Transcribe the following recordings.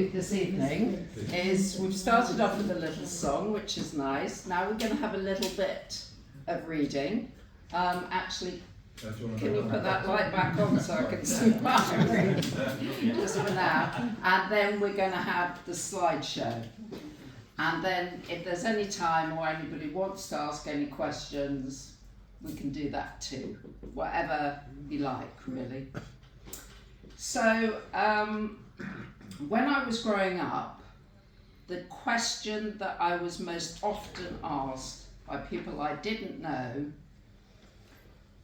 do this evening is we've started off with a little song, which is nice. Now we're going to have a little bit of reading. Actually, can you put that light back on so I can see what I'm reading? Just for now. And then we're going to have the slideshow. And then if there's any time or anybody wants to ask any questions, we can do that too. Whatever you like, really. So, when I was growing up, the question that I was most often asked by people I didn't know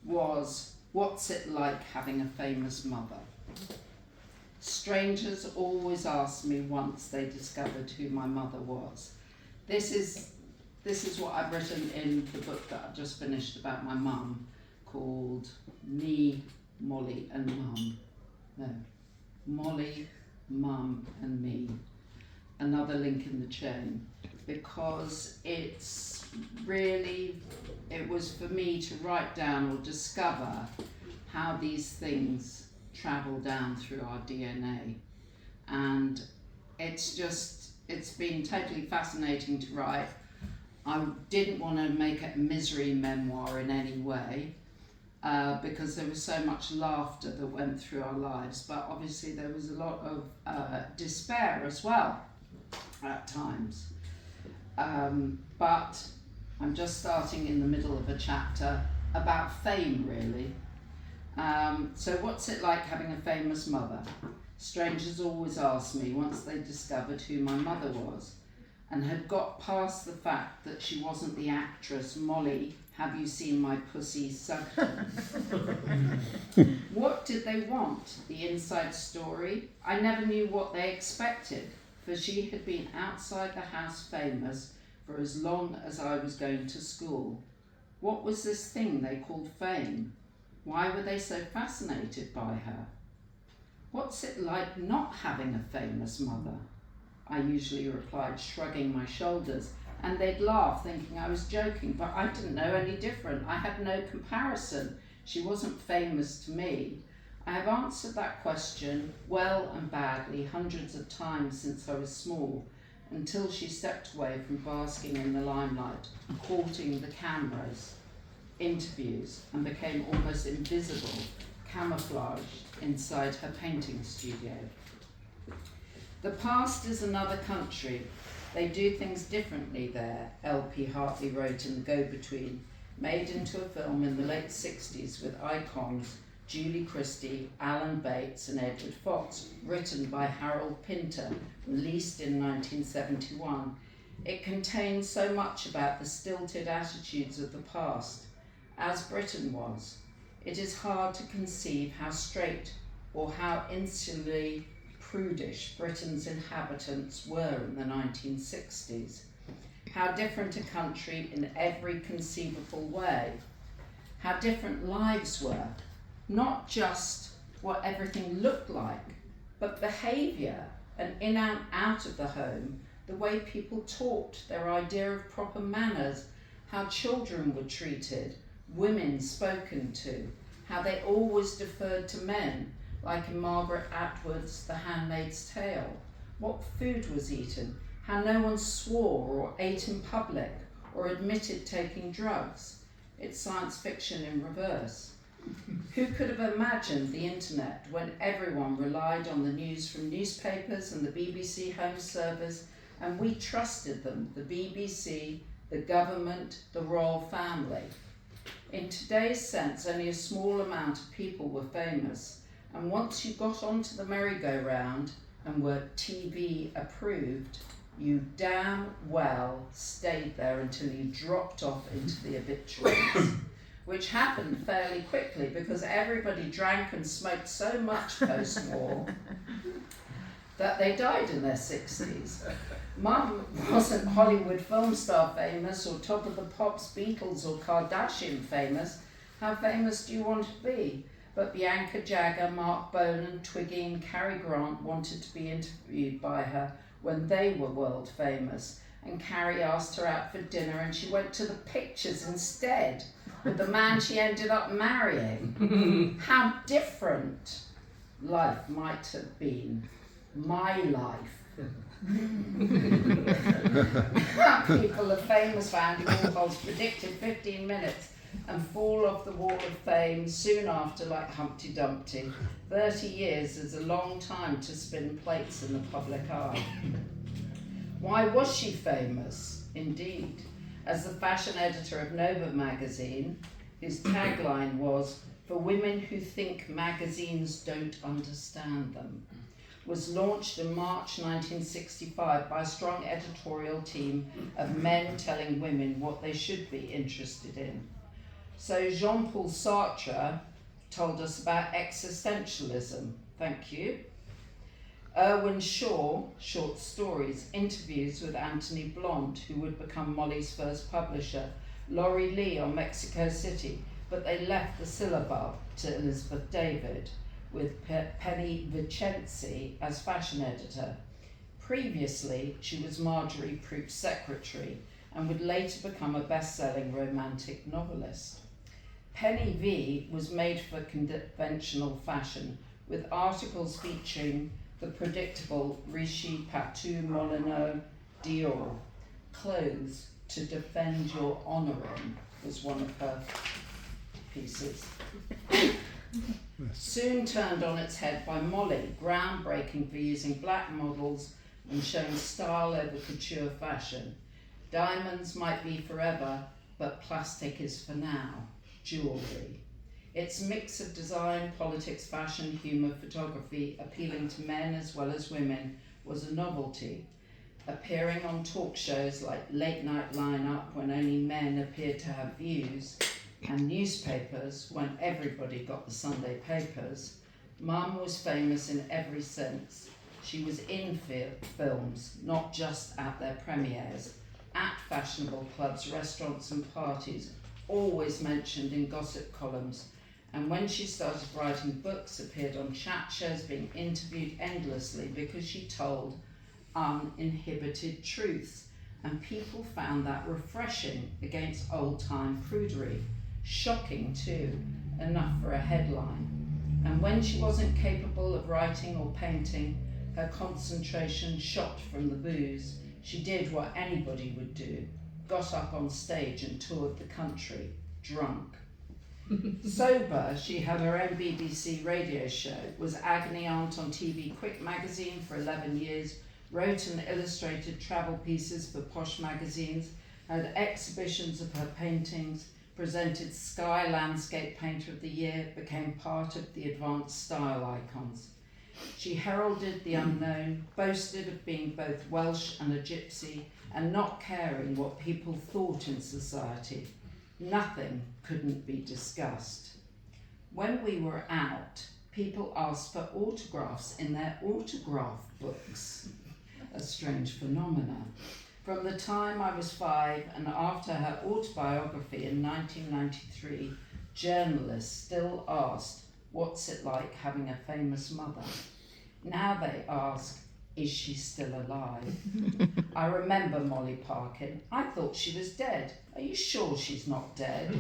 was, what's it like having a famous mother? Strangers always asked me once they discovered who my mother was. This is what I've written in the book that I've just finished about my mum, called Me, Molly and Mum. No, Molly, Mum and Me. Another link in the chain, because it was for me to write down or discover how these things travel down through our DNA. And it's been totally fascinating to write. I didn't want to make it a misery memoir in any way, because there was so much laughter that went through our lives, but obviously there was a lot of despair as well at times. But I'm just starting in the middle of a chapter about fame, really. So what's it like having a famous mother? Strangers always asked me once they discovered who my mother was and had got past the fact that she wasn't the actress Molly, have you seen my pussy sucked? What did they want? The inside story? I never knew what they expected, for she had been outside the house famous for as long as I was going to school. What was this thing they called fame? Why were they so fascinated by her? What's it like not having a famous mother? I usually replied, shrugging my shoulders, and they'd laugh, thinking I was joking, but I didn't know any different. I had no comparison. She wasn't famous to me. I have answered that question well and badly hundreds of times since I was small, until she stepped away from basking in the limelight, courting the cameras, interviews, and became almost invisible, camouflaged inside her painting studio. The past is another country. They do things differently there, L.P. Hartley wrote in The Go-Between, made into a film in the late 60s with icons Julie Christie, Alan Bates and Edward Fox, written by Harold Pinter, released in 1971. It contains so much about the stilted attitudes of the past, as Britain was. It is hard to conceive how straight or how insularly prudish Britain's inhabitants were in the 1960s. How different a country in every conceivable way. How different lives were. Not just what everything looked like, but behaviour and in and out of the home, the way people talked, their idea of proper manners, how children were treated, women spoken to, how they always deferred to men, like in Margaret Atwood's The Handmaid's Tale, what food was eaten, how no one swore or ate in public or admitted taking drugs. It's science fiction in reverse. Who could have imagined the internet when everyone relied on the news from newspapers and the BBC Home Service, and we trusted them, the BBC, the government, the royal family? In today's sense, only a small amount of people were famous, and once you got onto the merry-go-round and were TV approved, you damn well stayed there until you dropped off into the obituaries. Which happened fairly quickly because everybody drank and smoked so much post-war that they died in their 60s. Mum wasn't Hollywood film star famous or Top of the Pops, Beatles or Kardashian famous. How famous do you want to be? But Bianca Jagger, Mark Bolan, Twiggy and Cary Grant wanted to be interviewed by her when they were world famous. And Carrie asked her out for dinner and she went to the pictures instead with the man she ended up marrying. How different life might have been. My life People are famous for Andy Warhol's predicted 15 minutes and fall off the wall of fame soon after like Humpty Dumpty. 30 years is a long time to spin plates in the public eye. Why was she famous? Indeed, as the fashion editor of Nova magazine, whose tagline was, "For women who think magazines don't understand them," was launched in March 1965 by a strong editorial team of men telling women what they should be interested in. So Jean-Paul Sartre told us about existentialism. Thank you. Erwin Shaw, short stories, interviews with Anthony Blonde, who would become Molly's first publisher, Laurie Lee on Mexico City, but they left the syllabub to Elizabeth David, with Penny Vincenzi as fashion editor. Previously, she was Marjorie Proof's secretary and would later become a best-selling romantic novelist. Penny V was made for conventional fashion, with articles featuring the predictable Rishi Patu Molyneux Dior. Clothes to defend your honour in was one of her pieces. Soon turned on its head by Molly, groundbreaking for using black models and showing style over couture fashion. Diamonds might be forever, but plastic is for now. Jewellery. Its mix of design, politics, fashion, humour, photography, appealing to men as well as women, was a novelty. Appearing on talk shows like Late Night Line-Up when only men appeared to have views, and newspapers when everybody got the Sunday papers, Mum was famous in every sense. She was in films, not just at their premieres, at fashionable clubs, restaurants and parties, always mentioned in gossip columns, and when she started writing books, appeared on chat shows, being interviewed endlessly because she told uninhibited truths, and people found that refreshing against old-time prudery. Shocking too, enough for a headline. And when she wasn't capable of writing or painting, her concentration shot from the booze. She did what anybody would do, got up on stage and toured the country, drunk. Sober, she had her own BBC radio show, was agony aunt on TV Quick magazine for 11 years, wrote and illustrated travel pieces for posh magazines, had exhibitions of her paintings, presented Sky Landscape Painter of the Year, became part of the advanced style icons. She heralded the unknown, boasted of being both Welsh and a gypsy, and not caring what people thought in society. Nothing couldn't be discussed. When we were out, people asked for autographs in their autograph books, a strange phenomenon. From the time I was 5 and after her autobiography in 1993, journalists still asked, "What's it like having a famous mother?" Now they ask, "Is she still alive?" I remember Molly Parkin. I thought she was dead. Are you sure she's not dead?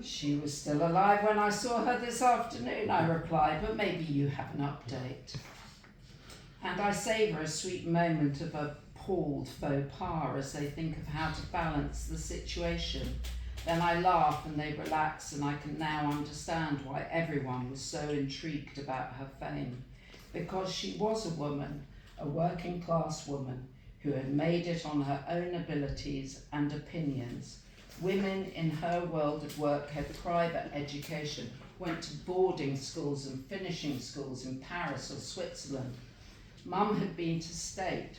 She was still alive when I saw her this afternoon, I replied, but maybe you have an update. And I savour a sweet moment of a appalled faux pas as they think of how to balance the situation. Then I laugh and they relax, and I can now understand why everyone was so intrigued about her fame. Because she was a woman, a working class woman, who had made it on her own abilities and opinions. Women in her world of work had private education, went to boarding schools and finishing schools in Paris or Switzerland. Mum had been to State,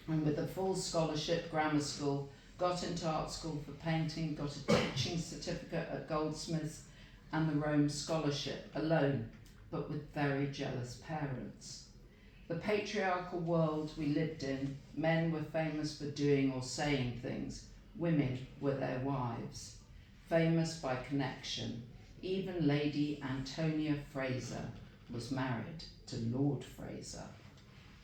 and with a full scholarship grammar school, got into art school for painting, got a teaching certificate at Goldsmiths and the Rome Scholarship, alone, but with very jealous parents. The patriarchal world we lived in, men were famous for doing or saying things, women were their wives, famous by connection. Even Lady Antonia Fraser was married to Lord Fraser.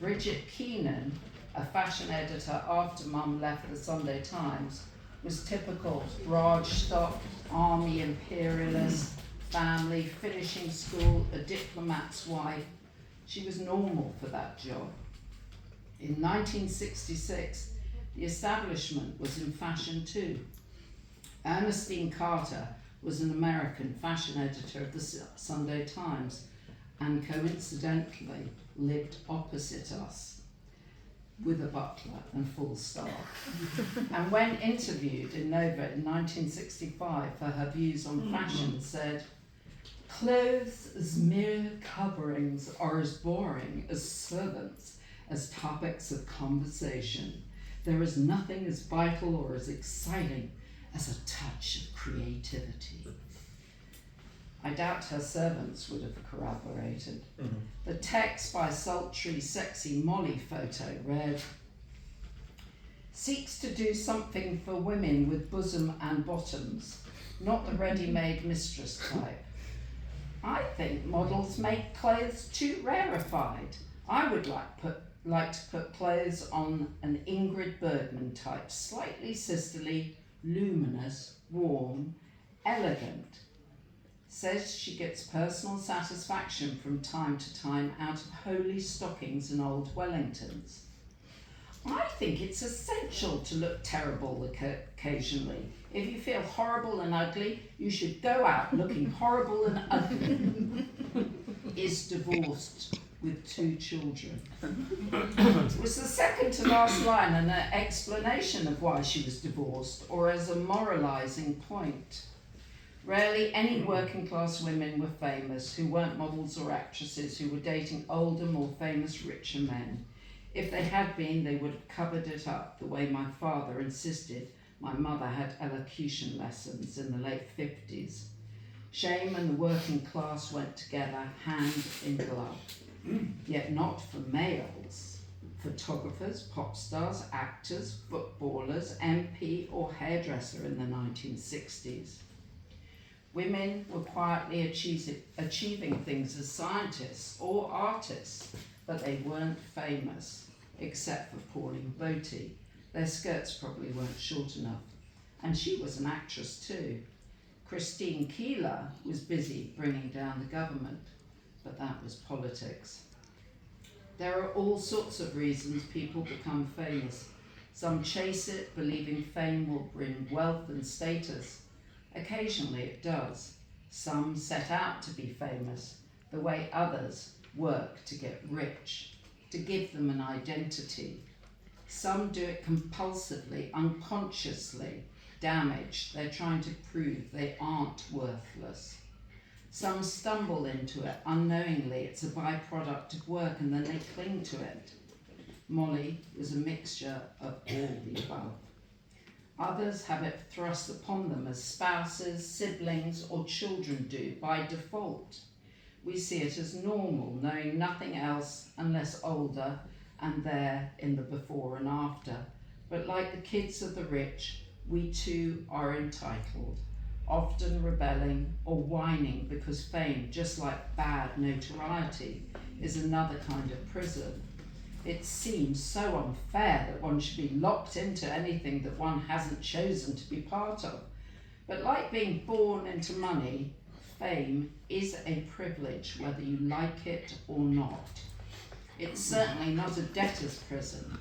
Bridget Keenan, a fashion editor after Mum left the Sunday Times, was typical Raj stock, army imperialist, family, finishing school, a diplomat's wife. She was normal for that job. In 1966, the establishment was in fashion too. Ernestine Carter was an American fashion editor of the Sunday Times and coincidentally lived opposite us with a butler and full staff. And when interviewed in Nova in 1965 for her views on fashion, said, "Clothes as mere coverings are as boring as servants as topics of conversation. There is nothing as vital or as exciting as a touch of creativity." I doubt her servants would have corroborated. The text by sultry, sexy Molly photo read, "Seeks to do something for women with bosom and bottoms, not the ready-made mistress type. I think models make clothes too rarefied. I would like to put clothes on an Ingrid Bergman type, slightly sisterly, luminous, warm, elegant. Says she gets personal satisfaction from time to time out of holey stockings and old Wellingtons. I think it's essential to look terrible occasionally. If you feel horrible and ugly, you should go out looking horrible and ugly." Is divorced with 2 children. It was the second to last line and an explanation of why she was divorced, or as a moralising point. Rarely any working class women were famous who weren't models or actresses who were dating older, more famous, richer men. If they had been, they would have covered it up the way my father insisted my mother had elocution lessons in the late 50s. Shame and the working class went together hand in glove. Yet not for males. Photographers, pop stars, actors, footballers, MP or hairdresser in the 1960s. Women were quietly achieving things as scientists or artists, but they weren't famous, except for Pauline Boty. Their skirts probably weren't short enough. And she was an actress too. Christine Keeler was busy bringing down the government, but that was politics. There are all sorts of reasons people become famous. Some chase it, believing fame will bring wealth and status. Occasionally it does. Some set out to be famous, the way others work to get rich, to give them an identity. Some do it compulsively, unconsciously, damaged. They're trying to prove they aren't worthless. Some stumble into it unknowingly. It's a byproduct of work and then they cling to it. Molly was a mixture of all the above. Others have it thrust upon them as spouses, siblings, or children do by default. We see it as normal, knowing nothing else unless older and there in the before and after. But like the kids of the rich, we too are entitled, often rebelling or whining because fame, just like bad notoriety, is another kind of prison. It seems so unfair that one should be locked into anything that one hasn't chosen to be part of. But like being born into money, fame is a privilege, whether you like it or not. It's certainly not a debtor's prison.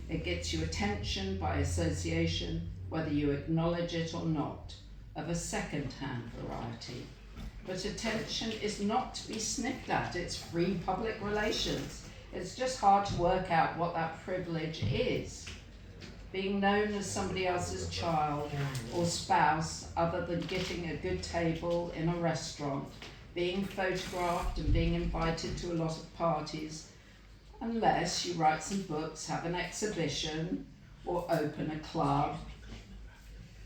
It gets you attention by association, whether you acknowledge it or not, of a second-hand variety. But attention is not to be sniffed at. It's free public relations. It's just hard to work out what that privilege is. Being known as somebody else's child or spouse, other than getting a good table in a restaurant, being photographed and being invited to a lot of parties, unless you write some books, have an exhibition, or open a club,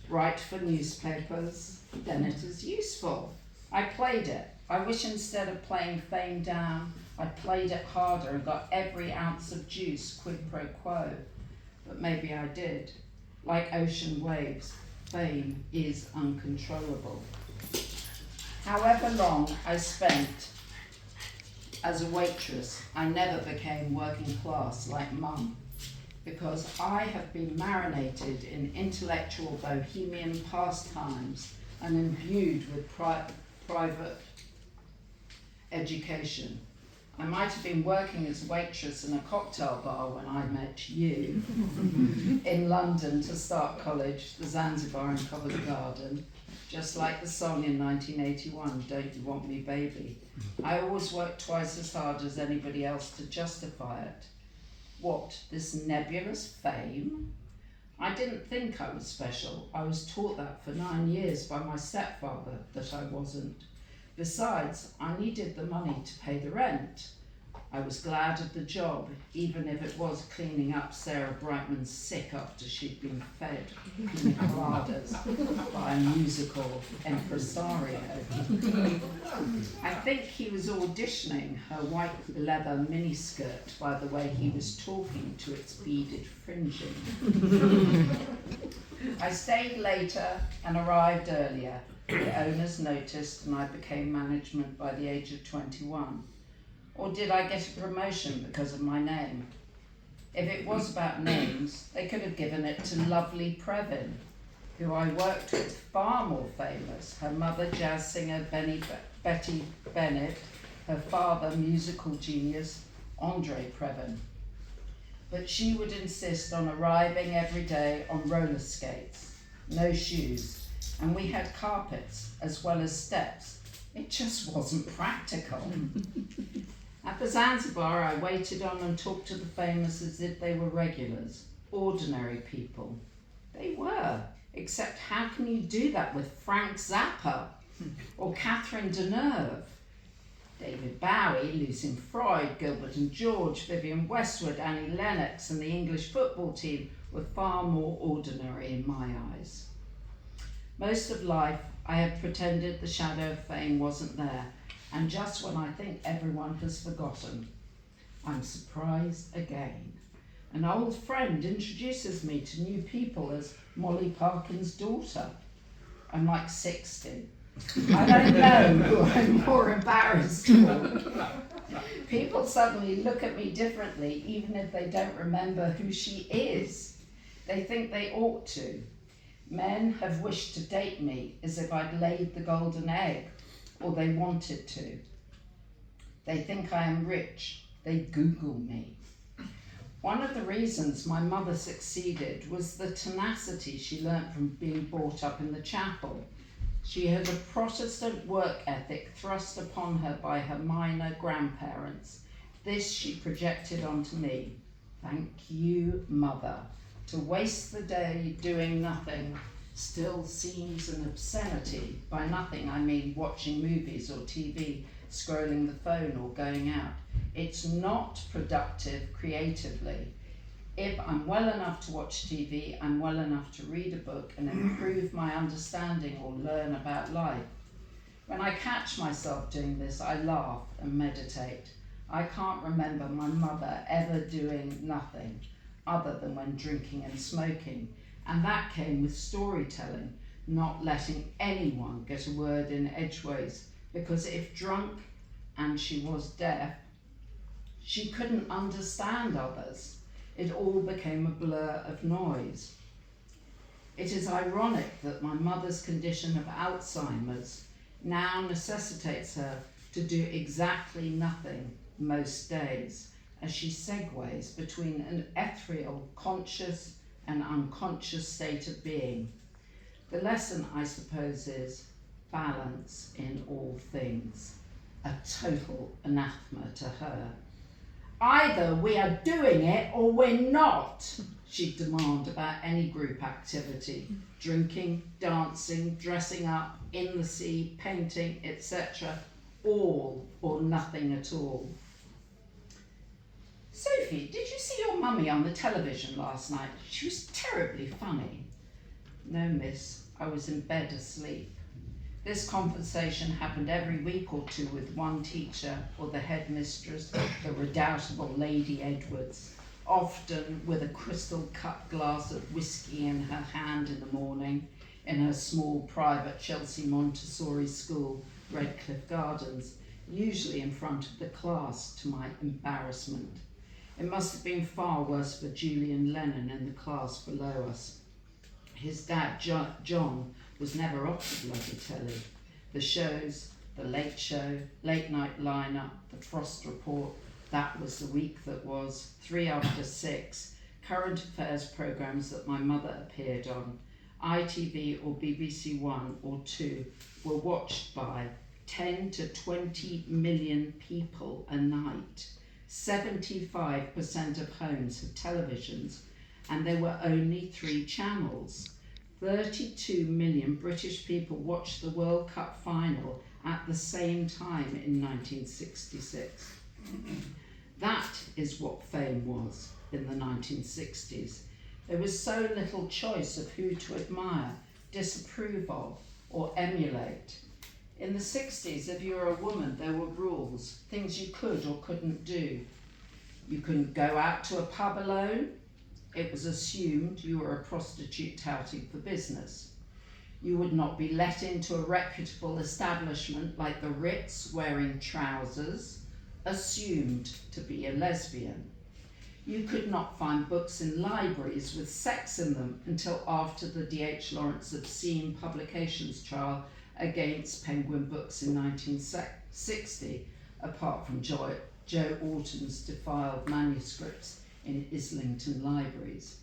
write for newspapers, then it is useful. I played it. I wish instead of playing fame down, I played it harder and got every ounce of juice quid pro quo. But maybe I did. Like ocean waves, fame is uncontrollable. However long I spent as a waitress, I never became working class like Mum, because I have been marinated in intellectual bohemian pastimes and imbued with private education. I might have been working as a waitress in a cocktail bar when I met you in London to start college, the Zanzibar in Covent Garden, just like the song in 1981, Don't You Want Me Baby. I always worked twice as hard as anybody else to justify it. What, this nebulous fame? I didn't think I was special. I was taught that for 9 years by my stepfather, that I wasn't. Besides, I needed the money to pay the rent. I was glad of the job, even if it was cleaning up Sarah Brightman's sick after she'd been fed pina coladas by a musical impresario. I think he was auditioning her white leather miniskirt by the way he was talking to its beaded fringing. I stayed later and arrived earlier. The owners noticed and I became management by the age of 21. Or did I get a promotion because of my name? If it was about names, they could have given it to lovely Previn, who I worked with, far more famous. Her mother, jazz singer Betty Bennett, her father, musical genius Andre Previn. But she would insist on arriving every day on roller skates, no shoes, and we had carpets as well as steps. It just wasn't practical. At the Zanzibar, I waited on and talked to the famous as if they were regulars, ordinary people. They were, except how can you do that with Frank Zappa or Catherine Deneuve? David Bowie, Lucian Freud, Gilbert and George, Vivienne Westwood, Annie Lennox and the English football team were far more ordinary in my eyes. Most of life, I have pretended the shadow of fame wasn't there, and just when I think everyone has forgotten, I'm surprised again. An old friend introduces me to new people as Molly Parkin's daughter. I'm like 60. I don't know who I'm more embarrassed for. People suddenly look at me differently, even if they don't remember who she is. They think they ought to. Men have wished to date me as if I'd laid the golden egg, or they wanted to. They think I am rich. They Google me. One of the reasons my mother succeeded was the tenacity she learnt from being brought up in the chapel. She had a Protestant work ethic thrust upon her by her minor grandparents. This she projected onto me. Thank you, Mother. To waste the day doing nothing still seems an obscenity. By nothing, I mean watching movies or TV, scrolling the phone or going out. It's not productive creatively. If I'm well enough to watch TV, I'm well enough to read a book and improve my understanding or learn about life. When I catch myself doing this, I laugh and meditate. I can't remember my mother ever doing nothing other than when drinking and smoking. And that came with storytelling, not letting anyone get a word in edgeways, because if drunk and she was deaf, she couldn't understand others. It all became a blur of noise. It is ironic that my mother's condition of Alzheimer's now necessitates her to do exactly nothing most days, as she segues between an ethereal, conscious and unconscious state of being. The lesson, I suppose, is balance in all things, a total anathema to her. Either we are doing it or we're not, she'd demand about any group activity, drinking, dancing, dressing up, in the sea, painting, etc. All or nothing at all. Sophie, did you see your mummy on the television last night? She was terribly funny. No, miss, I was in bed asleep. This conversation happened every week or two with one teacher or the headmistress, the redoubtable Lady Edwards, often with a crystal cut glass of whiskey in her hand in the morning in her small private Chelsea Montessori school, Redcliffe Gardens, usually in front of the class to my embarrassment. It must have been far worse for Julian Lennon in the class below us. His dad, John, was never off the bloody telly. The shows The Late Show, Late Night Lineup, The Frost Report, That Was the Week That Was, 3 After 6, current affairs programmes that my mother appeared on, ITV or BBC One or Two, were watched by 10 to 20 million people a night. 75% of homes had televisions, and there were only 3 channels. 32 million British people watched the World Cup final at the same time in 1966. That is what fame was in the 1960s. There was so little choice of who to admire, disapprove of, or emulate. In the 60s, if you were a woman, there were rules, things you could or couldn't do. You couldn't go out to a pub alone. It was assumed you were a prostitute touting for business. You would not be let into a reputable establishment like the Ritz wearing trousers, assumed to be a lesbian. You could not find books in libraries with sex in them until after the D.H. Lawrence obscene publications trial against Penguin Books in 1960, apart from Joe Orton's defiled manuscripts in Islington libraries.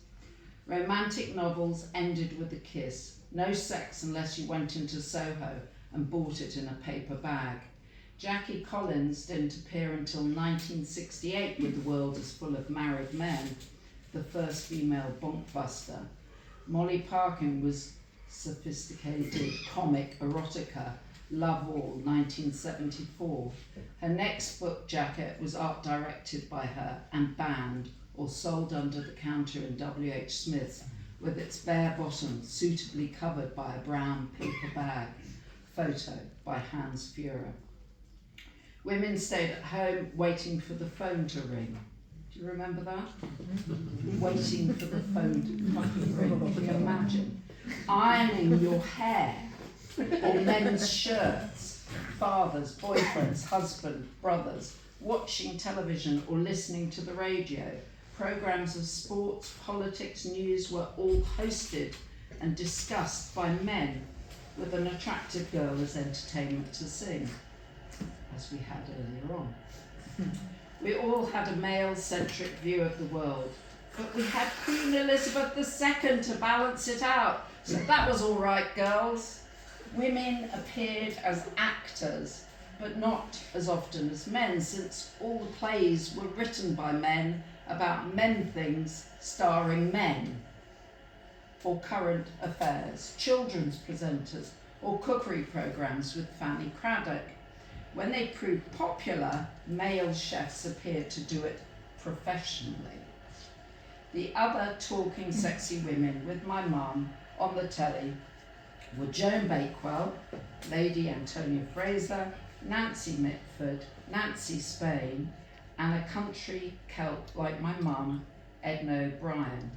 Romantic novels ended with a kiss. No sex unless you went into Soho and bought it in a paper bag. Jackie Collins didn't appear until 1968 with The World is Full of Married Men, the first female bonkbuster. Molly Parkin was sophisticated comic erotica, Love All, 1974. Her next book jacket was art directed by her and banned or sold under the counter in W.H. Smith's with its bare bottom suitably covered by a brown paper bag. Photo by Hans Führer. Women stayed at home waiting for the phone to ring. Do you remember that? Waiting for the phone to fucking ring. Can you imagine? Ironing your hair or men's shirts. Fathers, boyfriends, husbands, brothers. Watching television or listening to the radio. Programmes of sports, politics, news were all hosted and discussed by men with an attractive girl as entertainment to sing, as we had earlier on. We all had a male-centric view of the world, but we had Queen Elizabeth II to balance it out, so that was all right, girls. Women appeared as actors, but not as often as men, since all the plays were written by men about men things starring men, or current affairs, children's presenters, or cookery programmes with Fanny Craddock. When they proved popular, male chefs appeared to do it professionally. The other talking sexy women with my mum on the telly were Joan Bakewell, Lady Antonia Fraser, Nancy Mitford, Nancy Spain, and a country Celt like my mum, Edna O'Brien.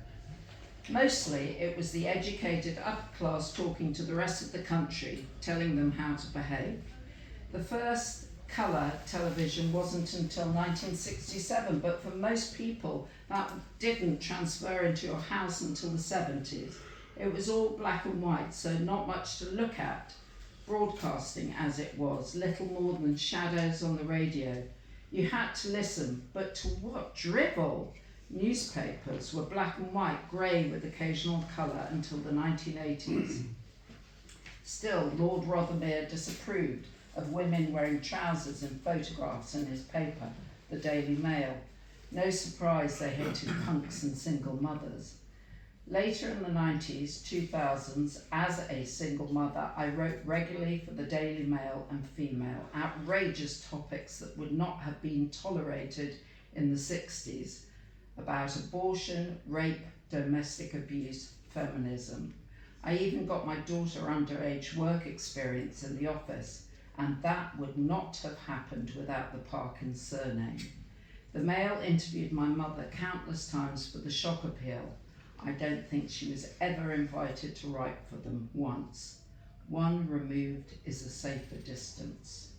Mostly it was the educated upper class talking to the rest of the country, telling them how to behave. The first colour television wasn't until 1967, but for most people that didn't transfer into your house until the 70s. It was all black and white, so not much to look at. Broadcasting as it was, little more than shadows on the radio. You had to listen, but to what drivel? Newspapers were black and white, grey with occasional colour until the 1980s. Still, Lord Rothermere disapproved of women wearing trousers in photographs in his paper, the Daily Mail. No surprise they hated punks and single mothers. Later in the 90s, 2000s, as a single mother, I wrote regularly for the Daily Mail and Female, outrageous topics that would not have been tolerated in the 60s, about abortion, rape, domestic abuse, feminism. I even got my daughter underage work experience in the office, and that would not have happened without the Parkin surname. The Mail interviewed my mother countless times for the shock appeal. I don't think she was ever invited to write for them once. One removed is a safer distance.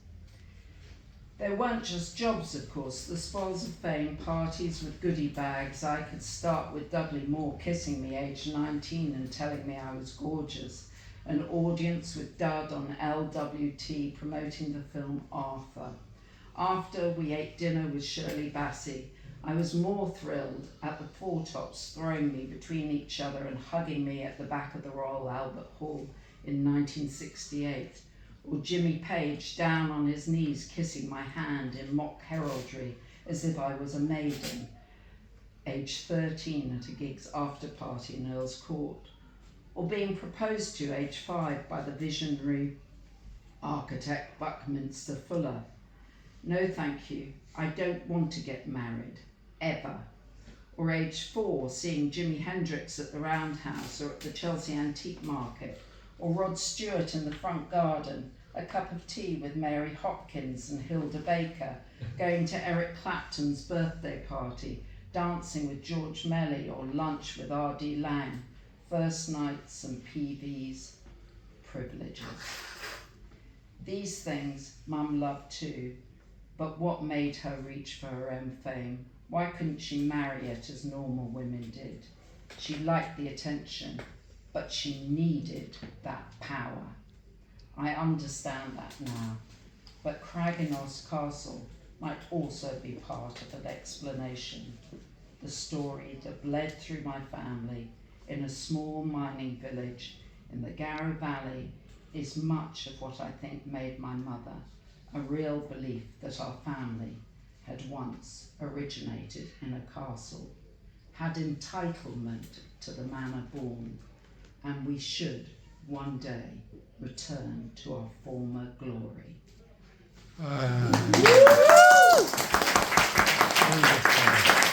There weren't just jobs, of course, the spoils of fame, parties with goodie bags. I could start with Dudley Moore kissing me aged 19 and telling me I was gorgeous. an audience with Dud on LWT promoting the film Arthur. After we ate dinner with Shirley Bassey, I was more thrilled at the Four Tops throwing me between each other and hugging me at the back of the Royal Albert Hall in 1968, or Jimmy Page down on his knees kissing my hand in mock heraldry as if I was a maiden, age 13 at a gig's after party in Earl's Court, or being proposed to age 5 by the visionary architect Buckminster Fuller. No thank you, I don't want to get married, ever. Or age 4, seeing Jimi Hendrix at the Roundhouse or at the Chelsea Antique Market, or Rod Stewart in the front garden, a cup of tea with Mary Hopkins and Hilda Baker, going to Eric Clapton's birthday party, dancing with George Melly or lunch with R.D. Laing, first nights and PVs, privileges. These things Mum loved too, but what made her reach for her own fame? Why couldn't she marry it as normal women did? She liked the attention, but she needed that power. I understand that now, but Cragginos Castle might also be part of an explanation. The story that bled through my family in a small mining village in the Garrow Valley is much of what I think made my mother, a real belief that our family had once originated in a castle, had entitlement to the manor born, and we should one day return to our former glory. Wonderful.